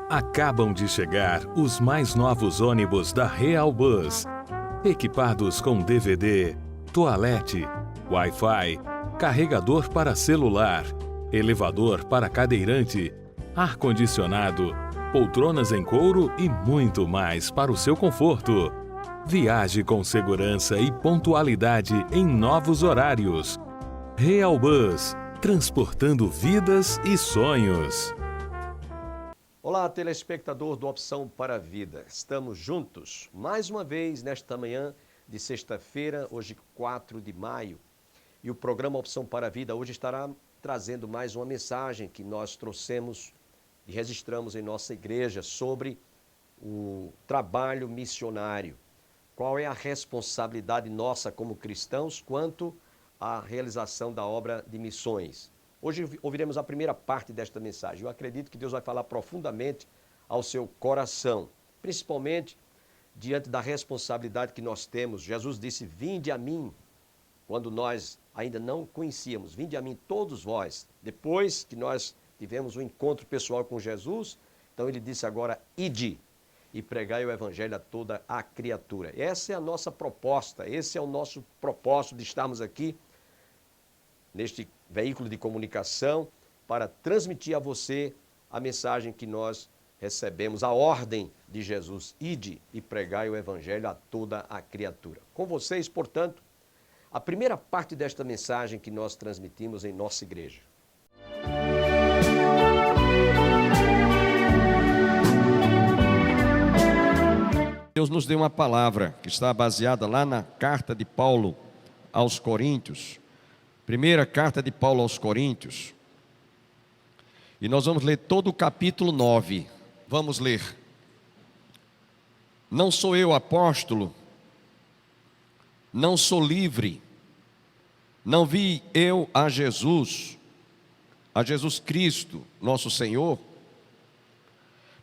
Acabam de chegar os mais novos ônibus da Real Bus, equipados com DVD, toalete, Wi-Fi, carregador para celular, elevador para cadeirante, ar-condicionado, poltronas em couro e muito mais para o seu conforto. Viaje com segurança e pontualidade em novos horários. Real Bus, transportando vidas e sonhos. Olá, telespectador do Opção para a Vida. Estamos juntos mais uma vez nesta manhã de sexta-feira, hoje 4 de maio. E o programa Opção para a Vida hoje estará trazendo mais uma mensagem que nós trouxemos e registramos em nossa igreja sobre o trabalho missionário. Qual é a responsabilidade nossa como cristãos quanto à realização da obra de missões? Hoje ouviremos a primeira parte desta mensagem. Eu acredito que Deus vai falar profundamente ao seu coração, principalmente diante da responsabilidade que nós temos. Jesus disse, vinde a mim, quando nós ainda não conhecíamos, vinde a mim todos vós. Depois que nós tivemos um encontro pessoal com Jesus, então ele disse agora, ide e pregai o evangelho a toda a criatura. Essa é a nossa proposta, esse é o nosso propósito de estarmos aqui neste veículo de comunicação para transmitir a você a mensagem que nós recebemos, a ordem de Jesus, ide e pregai o evangelho a toda a criatura. Com vocês, portanto, a primeira parte desta mensagem que nós transmitimos em nossa igreja. Deus nos deu uma palavra que está baseada lá na carta de Paulo aos Coríntios, primeira carta de Paulo aos Coríntios, e nós vamos ler todo o capítulo 9, vamos ler. Não sou eu apóstolo, não sou livre, não vi eu a Jesus Cristo, nosso Senhor,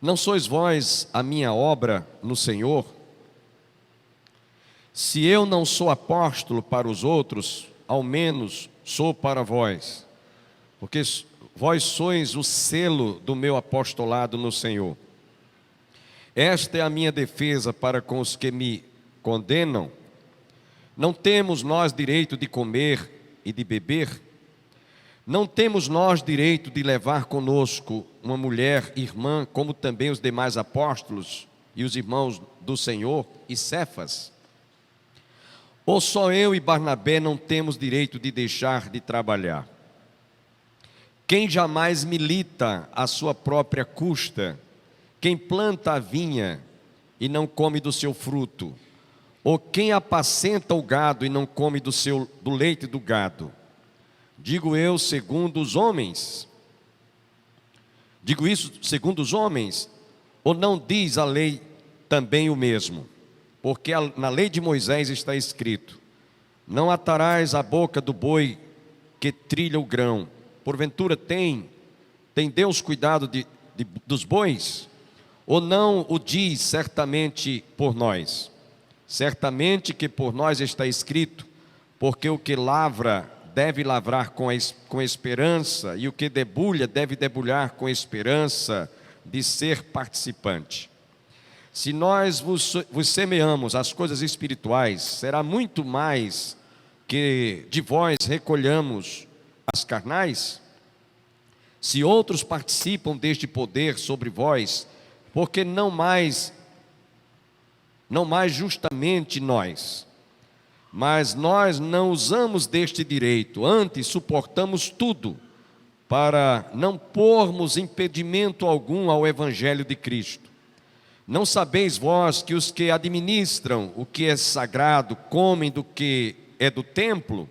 não sois vós a minha obra no Senhor? Se eu não sou apóstolo para os outros, ao menos sou para vós, porque vós sois o selo do meu apostolado no Senhor. Esta é a minha defesa para com os que me condenam. Não temos nós direito de comer e de beber? Não temos nós direito de levar conosco uma mulher irmã, como também os demais apóstolos e os irmãos do Senhor e Cefas? Ou só eu e Barnabé não temos direito de deixar de trabalhar? Quem jamais milita à sua própria custa? Quem planta a vinha e não come do seu fruto? Ou quem apacenta o gado e não come do leite do gado? Digo eu segundo os homens? Digo isso segundo os homens? Ou não diz a lei também o mesmo? Porque na lei de Moisés está escrito, não atarás a boca do boi que trilha o grão. Porventura tem Deus cuidado dos bois? Ou não o diz certamente por nós? Certamente que por nós está escrito, porque o que lavra deve lavrar com esperança, e o que debulha deve debulhar com esperança de ser participante. Se nós vos semeamos as coisas espirituais, será muito mais que de vós recolhamos as carnais? Se outros participam deste poder sobre vós, porque não mais justamente nós? Mas nós não usamos deste direito, antes suportamos tudo, para não pormos impedimento algum ao evangelho de Cristo. Não sabeis vós que os que administram o que é sagrado comem do que é do templo?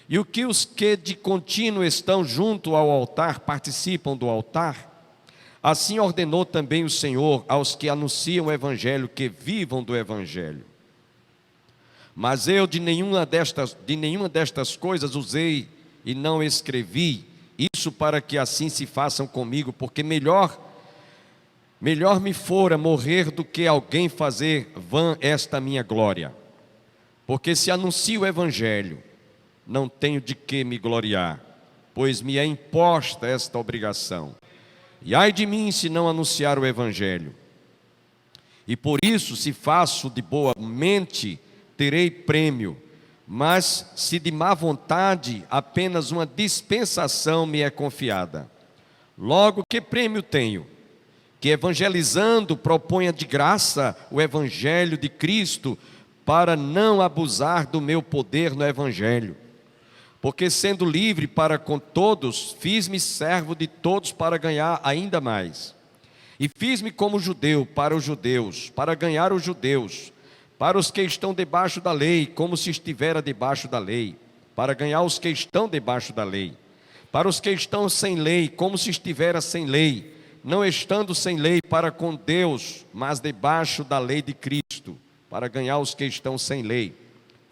E o que os que de contínuo estão junto ao altar participam do altar? Assim ordenou também o Senhor aos que anunciam o evangelho que vivam do evangelho. Mas eu de nenhuma destas coisas usei e não escrevi, isso para que assim se façam comigo, porque melhor Melhor me fora morrer do que alguém fazer vã esta minha glória. Porque se anuncio o evangelho, não tenho de que me gloriar, pois me é imposta esta obrigação. E ai de mim se não anunciar o evangelho. E por isso, se faço de boa mente, terei prêmio. Mas se de má vontade, apenas uma dispensação me é confiada. Logo, que prêmio tenho? Que evangelizando proponha de graça o evangelho de Cristo, para não abusar do meu poder no evangelho. Porque sendo livre para com todos, fiz-me servo de todos para ganhar ainda mais. E fiz-me como judeu para os judeus, para ganhar os judeus, para os que estão debaixo da lei, como se estivera debaixo da lei, para ganhar os que estão debaixo da lei, para os que estão sem lei, como se estivera sem lei, não estando sem lei para com Deus, mas debaixo da lei de Cristo, para ganhar os que estão sem lei.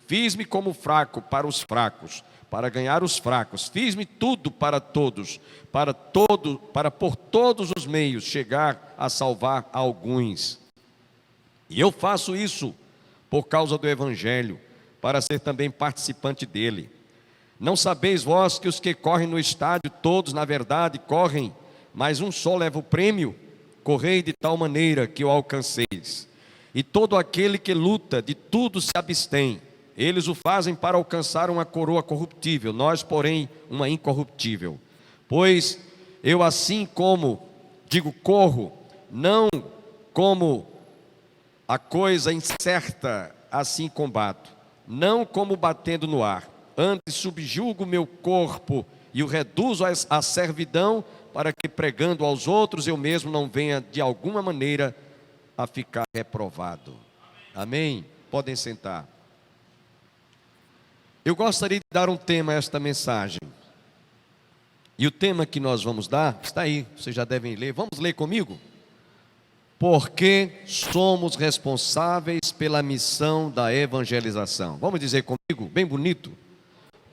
Fiz-me como fraco para os fracos, para ganhar os fracos. Fiz-me tudo para todos, para por todos os meios chegar a salvar alguns. E eu faço isso por causa do evangelho, para ser também participante dele. Não sabeis vós que os que correm no estádio, todos na verdade correm, mas um só leva o prêmio? Correi de tal maneira que o alcanceis. E todo aquele que luta, de tudo se abstém. Eles o fazem para alcançar uma coroa corruptível, nós, porém, uma incorruptível. Pois eu assim corro, não como a coisa incerta, assim combato, não como batendo no ar. Antes subjugo o meu corpo e o reduzo à servidão, para que pregando aos outros eu mesmo não venha de alguma maneira a ficar reprovado. Amém? Podem sentar. Eu gostaria de dar um tema a esta mensagem. E o tema que nós vamos dar, está aí, vocês já devem ler. Vamos ler comigo? Porque somos responsáveis pela missão da evangelização. Vamos dizer comigo, bem bonito.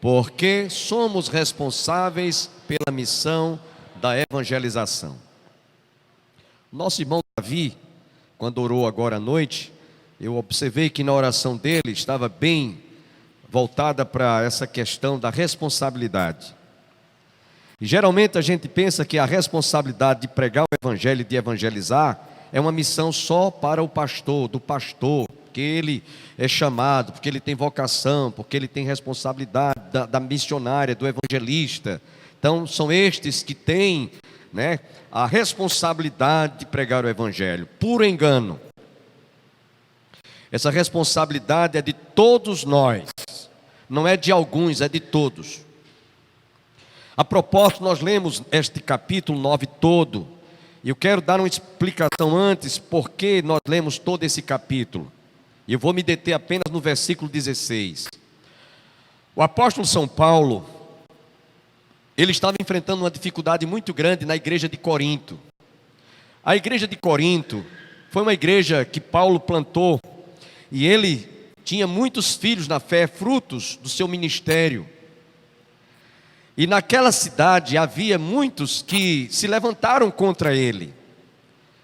Porque somos responsáveis pela missão da evangelização. Nosso irmão Davi, quando orou agora à noite, eu observei que na oração dele estava bem voltada para essa questão da responsabilidade. E geralmente a gente pensa que a responsabilidade de pregar o evangelho e de evangelizar é uma missão só para o pastor, do pastor, porque ele é chamado, porque ele tem vocação, porque ele tem responsabilidade da missionária, do evangelista. Então são estes que têm, a responsabilidade de pregar o evangelho. Puro engano. Essa responsabilidade é de todos nós, não é de alguns, é de todos. A propósito, nós lemos este capítulo 9 todo, e eu quero dar uma explicação antes, porque nós lemos todo esse capítulo, e eu vou me deter apenas no versículo 16. O apóstolo São Paulo, ele estava enfrentando uma dificuldade muito grande na igreja de Corinto. A igreja de Corinto foi uma igreja que Paulo plantou, e ele tinha muitos filhos na fé, frutos do seu ministério. E naquela cidade havia muitos que se levantaram contra ele,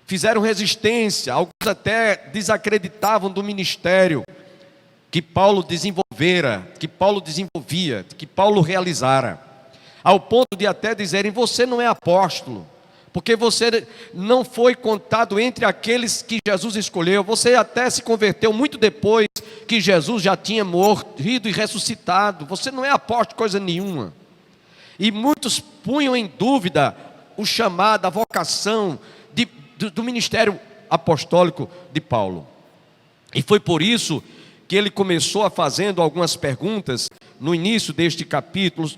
fizeram resistência, alguns até desacreditavam do ministério que Paulo desenvolvia, que Paulo realizara, ao ponto de até dizerem: você não é apóstolo, porque você não foi contado entre aqueles que Jesus escolheu, você até se converteu muito depois que Jesus já tinha morrido e ressuscitado, você não é apóstolo coisa nenhuma. E muitos punham em dúvida o chamado, a vocação do ministério apostólico de Paulo. E foi por isso que ele começou a fazendo algumas perguntas no início deste capítulo.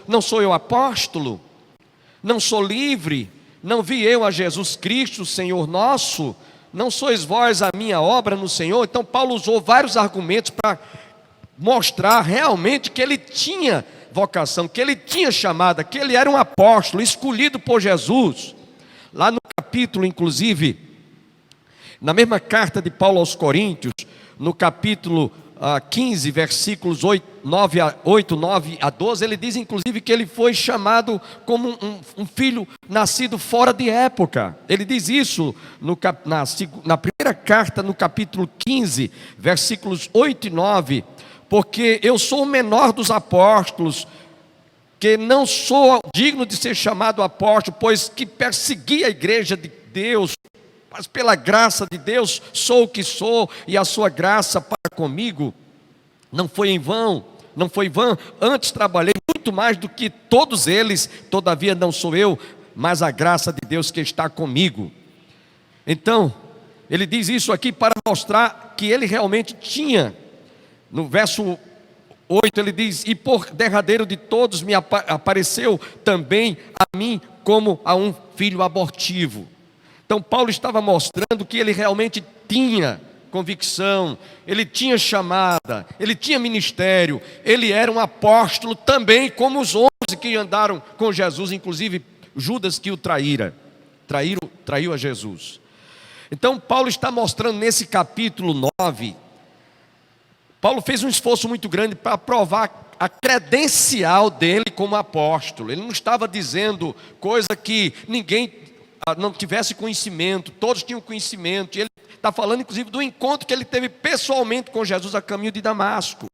Não sou eu apóstolo? Não sou livre? Não vi eu a Jesus Cristo, Senhor nosso? Não sois vós a minha obra no Senhor? Então Paulo usou vários argumentos para mostrar realmente que ele tinha vocação, que ele tinha chamada, que ele era um apóstolo escolhido por Jesus. Lá no capítulo, inclusive, na mesma carta de Paulo aos Coríntios, no capítulo 15, versículos 9 a 12, ele diz inclusive que ele foi chamado como um filho nascido fora de época. Ele diz isso na primeira carta, no capítulo 15, versículos 8 e 9, porque eu sou o menor dos apóstolos, que não sou digno de ser chamado apóstolo, pois que persegui a igreja de Deus, mas pela graça de Deus sou o que sou, e a sua graça para comigo não foi em vão, antes trabalhei muito mais do que todos eles, todavia não sou eu, mas a graça de Deus que está comigo. Então, ele diz isso aqui para mostrar que ele realmente tinha. No verso 8 ele diz: e por derradeiro de todos me apareceu também a mim como a um filho abortivo. Então Paulo estava mostrando que ele realmente tinha convicção, ele tinha chamada, ele tinha ministério, ele era um apóstolo também, como os 11 que andaram com Jesus, inclusive Judas que o traiu a Jesus. Então Paulo está mostrando nesse capítulo 9, Paulo fez um esforço muito grande para provar a credencial dele como apóstolo. Ele não estava dizendo coisa que ninguém não tivesse conhecimento, todos tinham conhecimento. E ele está falando inclusive do encontro que ele teve pessoalmente com Jesus a caminho de Damasco.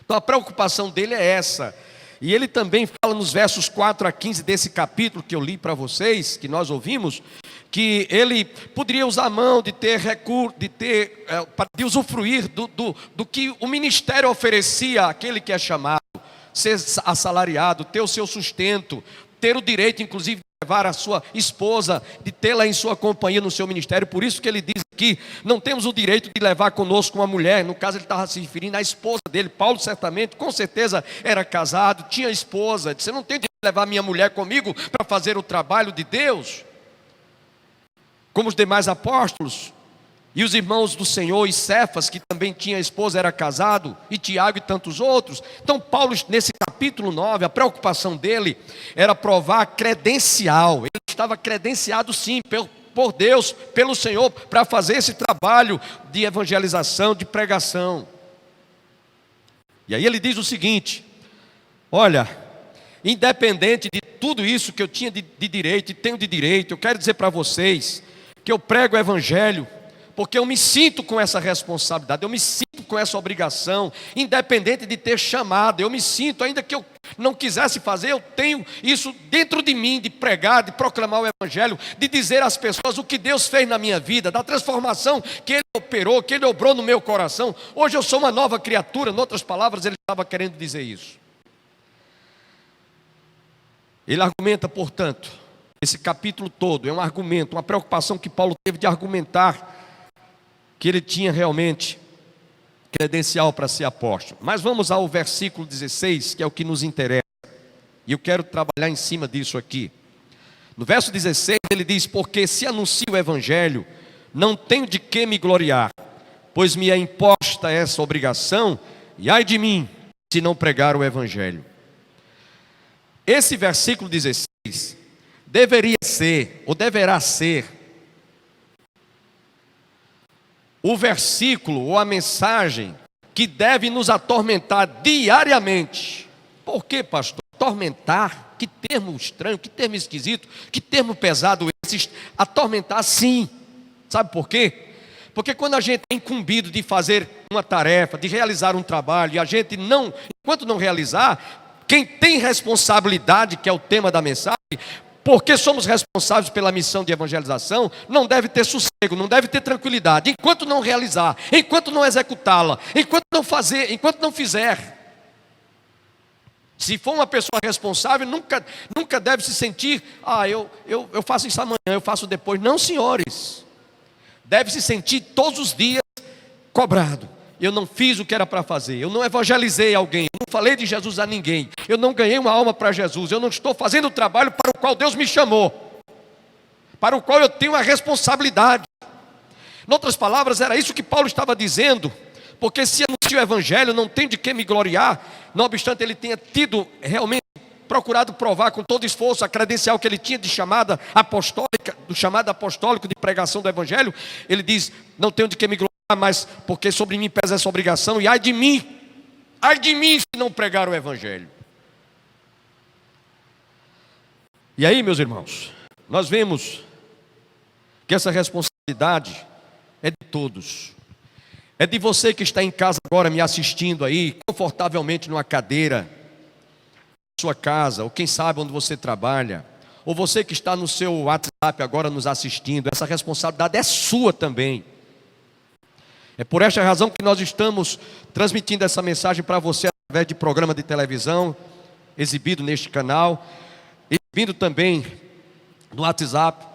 Então a preocupação dele é essa. E ele também fala nos versos 4 a 15 desse capítulo que eu li para vocês, que nós ouvimos, que ele poderia usar a mão de ter recurso, de usufruir do que o ministério oferecia àquele que é chamado, ser assalariado, ter o seu sustento, ter o direito inclusive de levar a sua esposa, de tê-la em sua companhia no seu ministério. Por isso que ele diz aqui, não temos o direito de levar conosco uma mulher. No caso ele estava se referindo à esposa dele. Paulo certamente, com certeza era casado, tinha esposa. Disse: eu não tenho direito de levar minha mulher comigo para fazer o trabalho de Deus, como os demais apóstolos. E os irmãos do Senhor, e Cefas, que também tinha esposa, era casado, e Tiago e tantos outros. Então Paulo, nesse capítulo 9, a preocupação dele era provar a credencial. Ele estava credenciado sim, por Deus, pelo Senhor, para fazer esse trabalho de evangelização, de pregação. E aí ele diz o seguinte: olha, independente de tudo isso que eu tinha de direito, e tenho de direito, eu quero dizer para vocês que eu prego o evangelho, porque eu me sinto com essa responsabilidade, eu me sinto com essa obrigação, independente de ter chamado, eu me sinto, ainda que eu não quisesse fazer, eu tenho isso dentro de mim, de pregar, de proclamar o evangelho, de dizer às pessoas o que Deus fez na minha vida, da transformação que Ele operou, que Ele obrou no meu coração. Hoje eu sou uma nova criatura. Em outras palavras, ele estava querendo dizer isso. Ele argumenta, portanto, esse capítulo todo é um argumento, uma preocupação que Paulo teve de argumentar que ele tinha realmente credencial para ser apóstolo. Mas vamos ao versículo 16, que é o que nos interessa. E eu quero trabalhar em cima disso aqui. No verso 16 ele diz: porque se anuncio o evangelho, não tenho de que me gloriar, pois me é imposta essa obrigação, e ai de mim, se não pregar o evangelho. Esse versículo 16 deveria ser, ou deverá ser, o versículo ou a mensagem que deve nos atormentar diariamente. Por que, pastor? Atormentar? Que termo estranho, que termo esquisito, que termo pesado esse. Atormentar, sim. Sabe por quê? Porque quando a gente é incumbido de fazer uma tarefa, de realizar um trabalho, e a gente não, enquanto não realizar, quem tem responsabilidade, que é o tema da mensagem, porque somos responsáveis pela missão de evangelização, não deve ter sossego, não deve ter tranquilidade, enquanto não realizar, enquanto não executá-la, enquanto não fazer, enquanto não fizer. Se for uma pessoa responsável, nunca deve se sentir: eu faço isso amanhã, eu faço depois. Não, senhores. Deve se sentir todos os dias cobrado. Eu não fiz o que era para fazer, eu não evangelizei alguém, eu não falei de Jesus a ninguém, eu não ganhei uma alma para Jesus, eu não estou fazendo o trabalho para o qual Deus me chamou, para o qual eu tenho a responsabilidade. Em outras palavras, era isso que Paulo estava dizendo: porque se anuncio o evangelho, não tenho de que me gloriar. Não obstante ele tenha tido realmente procurado provar com todo esforço a credencial que ele tinha de chamada apostólica, do chamado apostólico de pregação do evangelho, ele diz: não tenho de que me gloriar, mas porque sobre mim pesa essa obrigação, e ai de mim se não pregar o Evangelho. E aí, meus irmãos, nós vemos que essa responsabilidade é de todos. É de você que está em casa agora me assistindo aí, confortavelmente numa cadeira, na sua casa, ou quem sabe onde você trabalha, ou você que está no seu WhatsApp agora nos assistindo. Essa responsabilidade é sua também. É por esta razão que nós estamos transmitindo essa mensagem para você através de programa de televisão, exibido neste canal, exibido também no WhatsApp,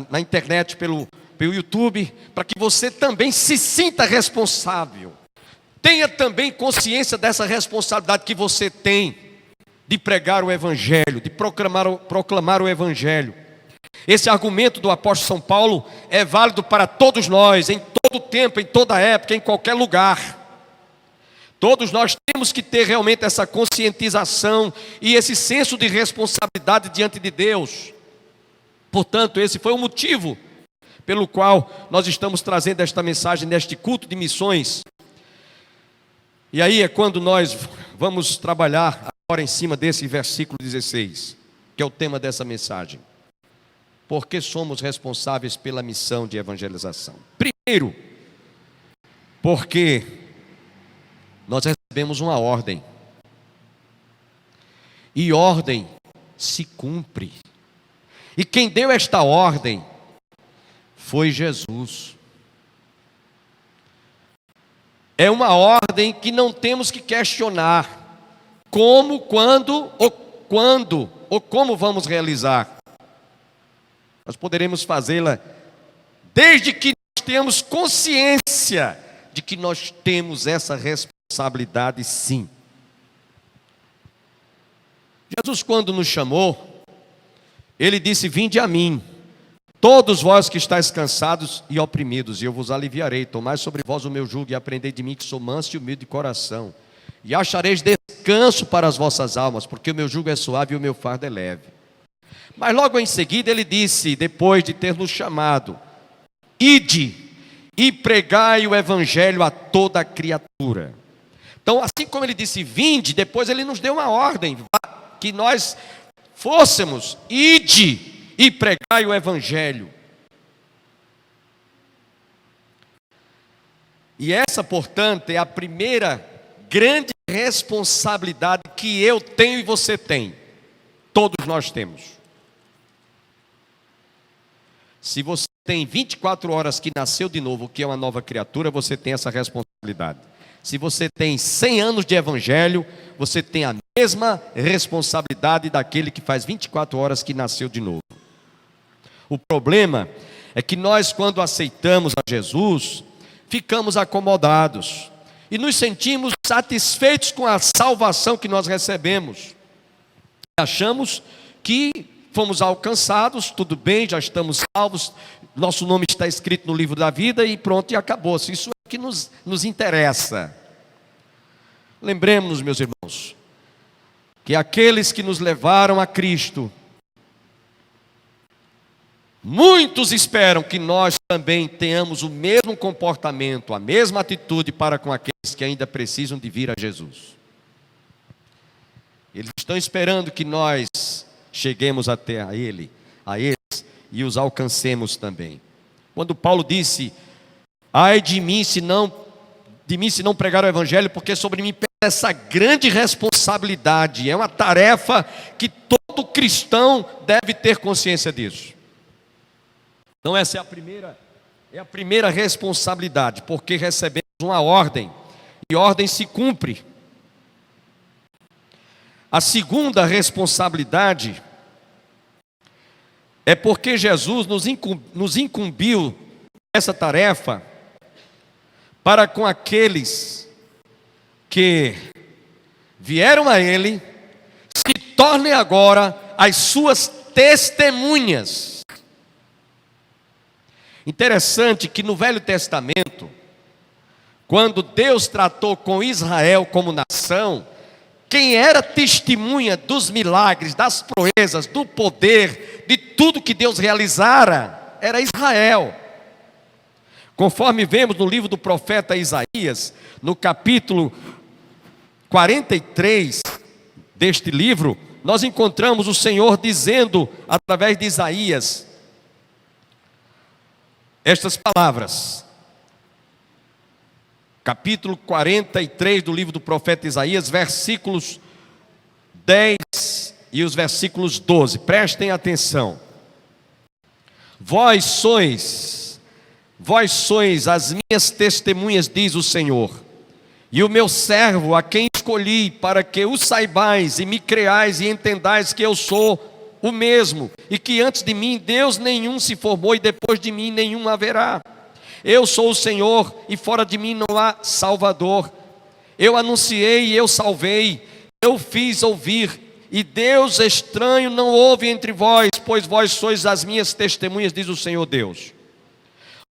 na internet, pelo YouTube, para que você também se sinta responsável. Tenha também consciência dessa responsabilidade que você tem de pregar o Evangelho, de proclamar o Evangelho. Esse argumento do apóstolo São Paulo é válido para todos nós, em todo tempo, em toda época, em qualquer lugar. Todos nós temos que ter realmente essa conscientização e esse senso de responsabilidade diante de Deus. Portanto, esse foi o motivo pelo qual nós estamos trazendo esta mensagem neste culto de missões. E aí é quando nós vamos trabalhar agora em cima desse versículo 16, que é o tema dessa mensagem. Por que somos responsáveis pela missão de evangelização? Primeiro, porque nós recebemos uma ordem. E ordem se cumpre. E quem deu esta ordem foi Jesus. É uma ordem que não temos que questionar como, quando ou como vamos realizar. Nós poderemos fazê-la desde que nós tenhamos consciência de que nós temos essa responsabilidade, sim. Jesus, quando nos chamou, Ele disse: vinde a mim, todos vós que estáis cansados e oprimidos, e eu vos aliviarei. Tomai sobre vós o meu jugo e aprendei de mim, que sou manso e humilde de coração, e achareis descanso para as vossas almas, porque o meu jugo é suave e o meu fardo é leve. Mas logo em seguida ele disse, depois de ter nos chamado: ide e pregai o Evangelho a toda a criatura. Então, assim como ele disse vinde, depois ele nos deu uma ordem, que nós fôssemos: ide e pregai o Evangelho. E essa, portanto, é a primeira grande responsabilidade que eu tenho e você tem. Todos nós temos. Se você tem 24 horas que nasceu de novo, que é uma nova criatura, você tem essa responsabilidade. Se você tem 100 anos de evangelho, você tem a mesma responsabilidade daquele que faz 24 horas que nasceu de novo. O problema é que nós, quando aceitamos a Jesus, ficamos acomodados e nos sentimos satisfeitos com a salvação que nós recebemos. Achamos que fomos alcançados, tudo bem, já estamos salvos, nosso nome está escrito no livro da vida e pronto, e acabou-se. Isso é o que nos interessa. Lembremos-nos, meus irmãos, que aqueles que nos levaram a Cristo, muitos esperam que nós também tenhamos o mesmo comportamento, a mesma atitude para com aqueles que ainda precisam de vir a Jesus. Eles estão esperando que nós cheguemos até a eles e os alcancemos também. Quando Paulo disse: ai de mim se não pregar o Evangelho, porque sobre mim pesa essa grande responsabilidade. É uma tarefa que todo cristão deve ter consciência disso. Então essa é a primeira responsabilidade, porque recebemos uma ordem, e ordem se cumpre. A segunda responsabilidade é porque Jesus nos incumbiu essa tarefa para com aqueles que vieram a Ele, se tornem agora as suas testemunhas. Interessante que no Velho Testamento, quando Deus tratou com Israel como nação, quem era testemunha dos milagres, das proezas, do poder, de tudo que Deus realizara, era Israel. Conforme vemos no livro do profeta Isaías, no capítulo 43 deste livro, nós encontramos o Senhor dizendo, através de Isaías, estas palavras. Capítulo 43 do livro do profeta Isaías, versículos 10 e os versículos 12. Prestem atenção. Vós sois as minhas testemunhas, diz o Senhor, e o meu servo, a quem escolhi, para que o saibais e me creais e entendais que eu sou o mesmo, e que antes de mim Deus nenhum se formou e depois de mim nenhum haverá. Eu sou o Senhor e fora de mim não há Salvador. Eu anunciei e eu salvei, eu fiz ouvir, e Deus estranho não houve entre vós, pois vós sois as minhas testemunhas, diz o Senhor Deus.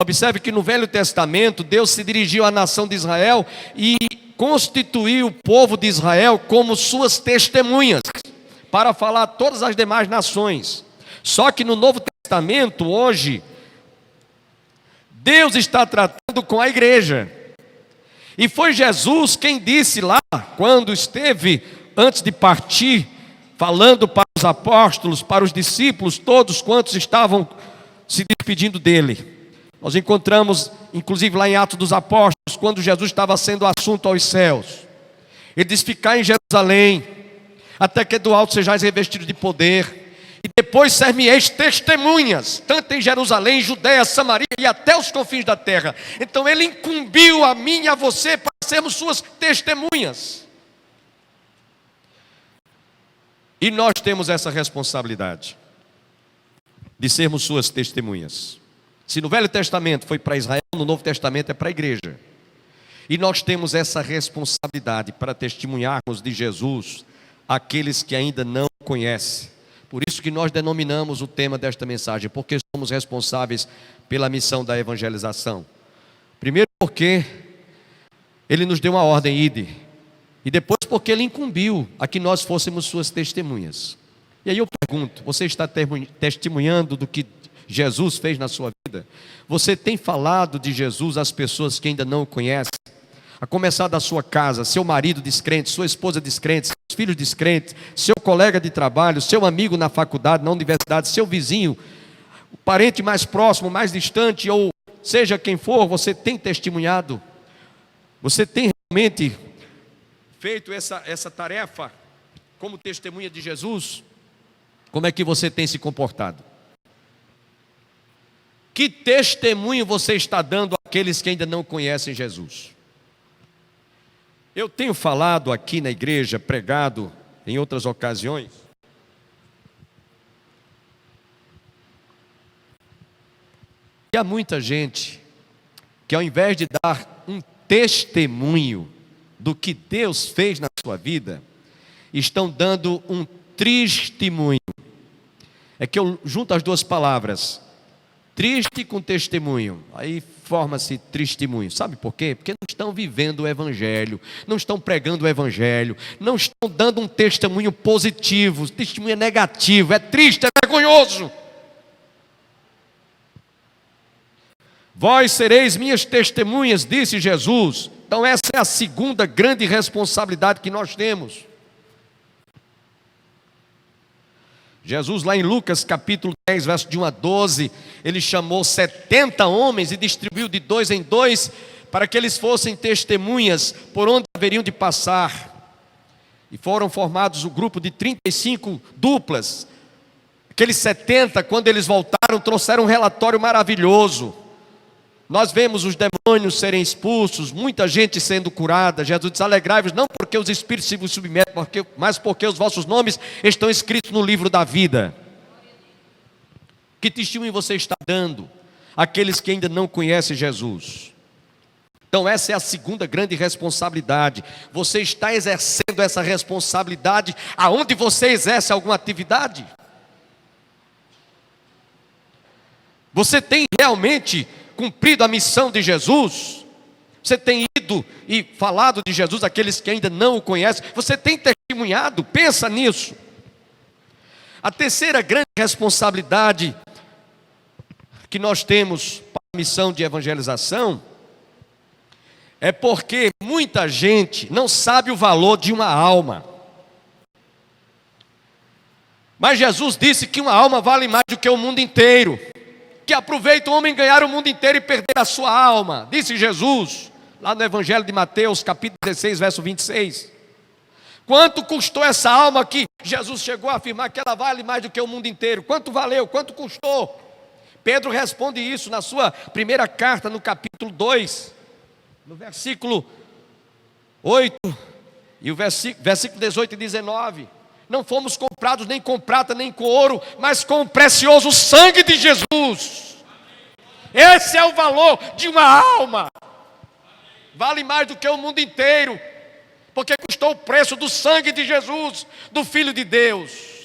Observe que no Velho Testamento, Deus se dirigiu à nação de Israel e constituiu o povo de Israel como suas testemunhas, para falar a todas as demais nações. Só que no Novo Testamento, hoje, Deus está tratando com a igreja. E foi Jesus quem disse lá, quando esteve, antes de partir, falando para os apóstolos, para os discípulos, todos quantos estavam se despedindo dele. Nós encontramos, inclusive lá em Atos dos Apóstolos, quando Jesus estava sendo assunto aos céus. Ele diz: ficai em Jerusalém, até que do alto sejais revestidos de poder, e depois ser-me-eis testemunhas, tanto em Jerusalém, Judeia, Samaria e até os confins da terra. Então ele incumbiu a mim e a você para sermos suas testemunhas. E nós temos essa responsabilidade de sermos suas testemunhas. Se no Velho Testamento foi para Israel, no Novo Testamento é para a igreja. E nós temos essa responsabilidade para testemunharmos de Jesus aqueles que ainda não conhecem. Por isso que nós denominamos o tema desta mensagem, porque somos responsáveis pela missão da evangelização. Primeiro porque Ele nos deu uma ordem, ide. E depois porque Ele incumbiu a que nós fôssemos suas testemunhas. E aí eu pergunto, você está testemunhando do que Jesus fez na sua vida? Você tem falado de Jesus às pessoas que ainda não o conhecem? A começar da sua casa, seu marido descrente, sua esposa descrente, seus filhos descrentes, seu colega de trabalho, seu amigo na faculdade, na universidade, seu vizinho, o parente mais próximo, mais distante, ou seja quem for, você tem testemunhado? Você tem realmente feito essa tarefa como testemunha de Jesus? Como é que você tem se comportado? Que testemunho você está dando àqueles que ainda não conhecem Jesus? Eu tenho falado aqui na igreja, pregado em outras ocasiões, que há muita gente que ao invés de dar um testemunho do que Deus fez na sua vida, estão dando um testemunho. É que eu junto as duas palavras, triste com testemunho, aí forma-se testemunho. Sabe por quê? Porque não estão vivendo o evangelho, não estão pregando o evangelho, não estão dando um testemunho positivo. Testemunho é negativo, é triste, é vergonhoso. Vós sereis minhas testemunhas, disse Jesus. Então essa é a segunda grande responsabilidade que nós temos. Jesus lá em Lucas capítulo 10, verso de 1 a 12, ele chamou 70 homens e distribuiu de 2 em 2 para que eles fossem testemunhas por onde haveriam de passar. E foram formados o grupo de 35 duplas. Aqueles 70, quando eles voltaram, trouxeram um relatório maravilhoso. Nós vemos os demônios serem expulsos, muita gente sendo curada. Jesus diz: alegrai-vos, não porque os espíritos se vos submetem, mas porque os vossos nomes estão escritos no livro da vida. Que testemunho você está dando àqueles que ainda não conhecem Jesus? Então essa é a segunda grande responsabilidade. Você está exercendo essa responsabilidade aonde você exerce alguma atividade? Você tem realmente cumprido a missão de Jesus? Você tem ido e falado de Jesus àqueles que ainda não o conhecem? Você tem testemunhado? Pensa nisso. A terceira grande responsabilidade que nós temos missão de evangelização é porque muita gente não sabe o valor de uma alma. Mas Jesus disse que uma alma vale mais do que o mundo inteiro. Que aproveita o homem ganhar o mundo inteiro e perder a sua alma. Disse Jesus, lá no Evangelho de Mateus, capítulo 16, verso 26. Quanto custou essa alma que Jesus chegou a afirmar que ela vale mais do que o mundo inteiro? Quanto valeu? Quanto custou? Pedro responde isso na sua primeira carta, no capítulo 2, no versículo 8 e o versículo 18 e 19. Não fomos comprados nem com prata nem com ouro, mas com o precioso sangue de Jesus. Esse é o valor de uma alma. Vale mais do que o mundo inteiro, porque custou o preço do sangue de Jesus, do Filho de Deus.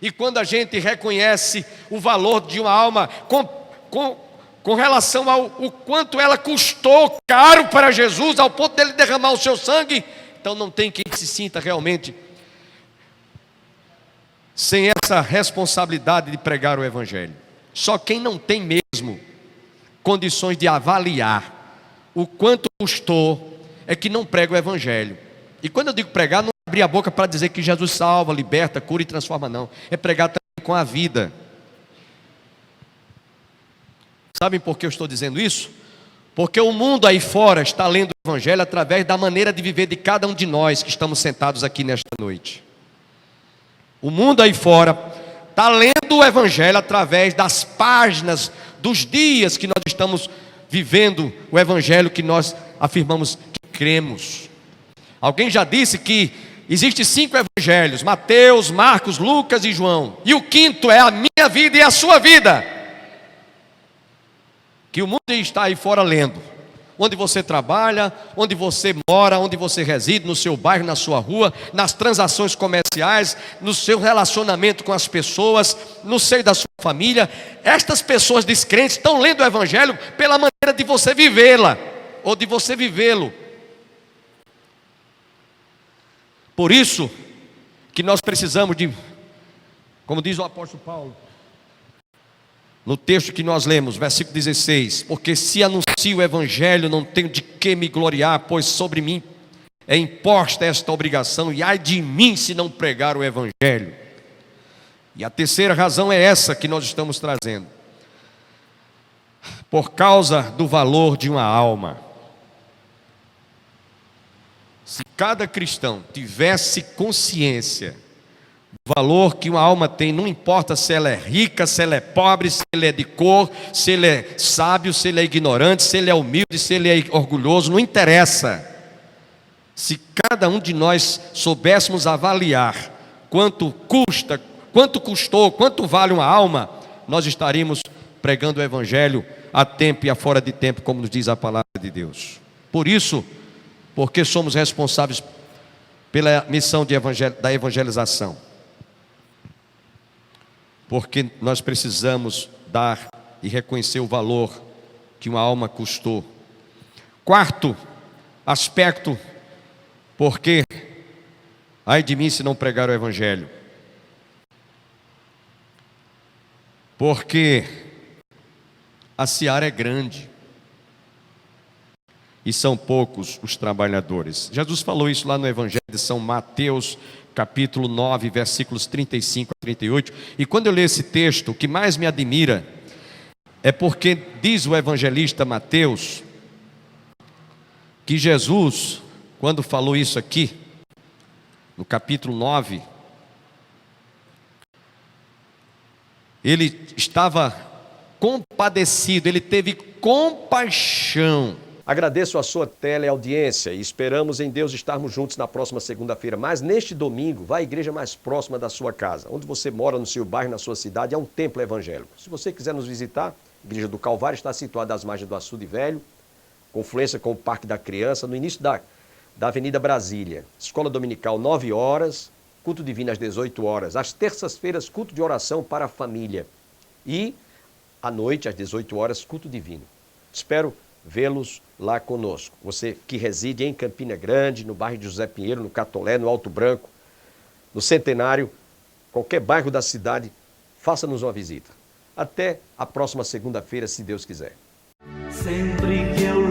E quando a gente reconhece o valor de uma alma com relação ao quanto ela custou caro para Jesus, ao ponto dele derramar o seu sangue, então não tem quem se sinta realmente sem essa responsabilidade de pregar o Evangelho. Só quem não tem mesmo condições de avaliar o quanto custou é que não prega o Evangelho. E quando eu digo pregar, não é abrir a boca para dizer que Jesus salva, liberta, cura e transforma, não. É pregar também com a vida. Sabem por que eu estou dizendo isso? Porque o mundo aí fora está lendo o Evangelho através da maneira de viver de cada um de nós que estamos sentados aqui nesta noite. O mundo aí fora está lendo o Evangelho através das páginas, dos dias que nós estamos vivendo o Evangelho que nós afirmamos que cremos. Alguém já disse que existem 5 Evangelhos: Mateus, Marcos, Lucas e João. E o quinto é a minha vida e a sua vida, que o mundo está aí fora lendo. Onde você trabalha, onde você mora, onde você reside, no seu bairro, na sua rua, nas transações comerciais, no seu relacionamento com as pessoas, no seio da sua família. Estas pessoas descrentes estão lendo o Evangelho pela maneira de você vivê-la, ou de você vivê-lo. Por isso que nós precisamos de, como diz o apóstolo Paulo, no texto que nós lemos, versículo 16: porque se anuncio o Evangelho, não tenho de que me gloriar, pois sobre mim é imposta esta obrigação, e ai de mim se não pregar o Evangelho. E a terceira razão é essa que nós estamos trazendo: por causa do valor de uma alma. Se cada cristão tivesse consciência do valor que uma alma tem, não importa se ela é rica, se ela é pobre, se ele é de cor, se ele é sábio, se ele é ignorante, se ele é humilde, se ele é orgulhoso, não interessa. Se cada um de nós soubéssemos avaliar quanto custa, quanto custou, quanto vale uma alma, nós estaríamos pregando o Evangelho a tempo e a fora de tempo, como nos diz a palavra de Deus. Por isso, porque somos responsáveis pela missão da evangelização, porque nós precisamos dar e reconhecer o valor que uma alma custou. Quarto aspecto, porque ai de mim se não pregar o Evangelho. Porque a seara é grande e são poucos os trabalhadores. Jesus falou isso lá no Evangelho de São Mateus, capítulo 9, versículos 35 a 38. E quando eu leio esse texto, o que mais me admira é porque diz o evangelista Mateus que Jesus, quando falou isso aqui, no capítulo 9, ele estava compadecido, ele teve compaixão. Agradeço a sua teleaudiência e esperamos em Deus estarmos juntos na próxima segunda-feira. Mas neste domingo, vá à igreja mais próxima da sua casa. Onde você mora, no seu bairro, na sua cidade, é um templo evangélico. Se você quiser nos visitar, a Igreja do Calvário está situada às margens do Açude Velho, confluência com o Parque da Criança, no início da Avenida Brasília. Escola dominical, 9 horas, culto divino às 18 horas. Às terças-feiras, culto de oração para a família. E, à noite, às 18 horas, culto divino. Espero vê-los lá conosco. Você que reside em Campina Grande, no bairro de José Pinheiro, no Catolé, no Alto Branco, no Centenário, qualquer bairro da cidade, faça-nos uma visita. Até a próxima segunda-feira, se Deus quiser. Sempre que eu